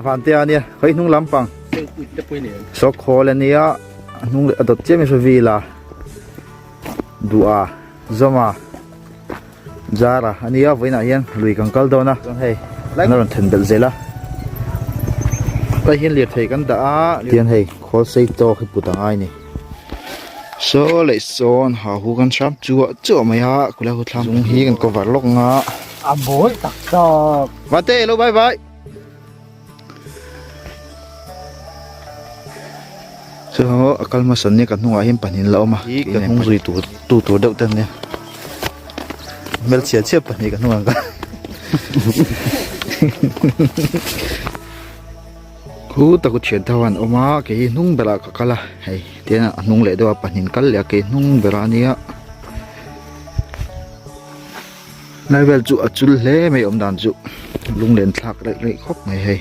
van te ania khoi nung lampang sok khol ania nung adot chem so vila dua zoma zara ania voina hian lui kangkal dona hei naron then bel zela hian liat thei kan da a tian hei khol sei to khi putangai ni so lei son ha hu kan sam chu mai ha kula hu thlam jung hi kan cover lok nga à bối tặc to mate lo bye bye so akal ma san ne kan hunga him panin la oma hi kan hung zui tu deuh tan ne mel chia chia pani kan hunga ka khu ta ku thian thawan oma ke hi nung bela ka kala hei tiana nung le do panin kal ya ke nung bela nia nai vel chu achul hle mai om dan chu lung len thlak rei khop mai hei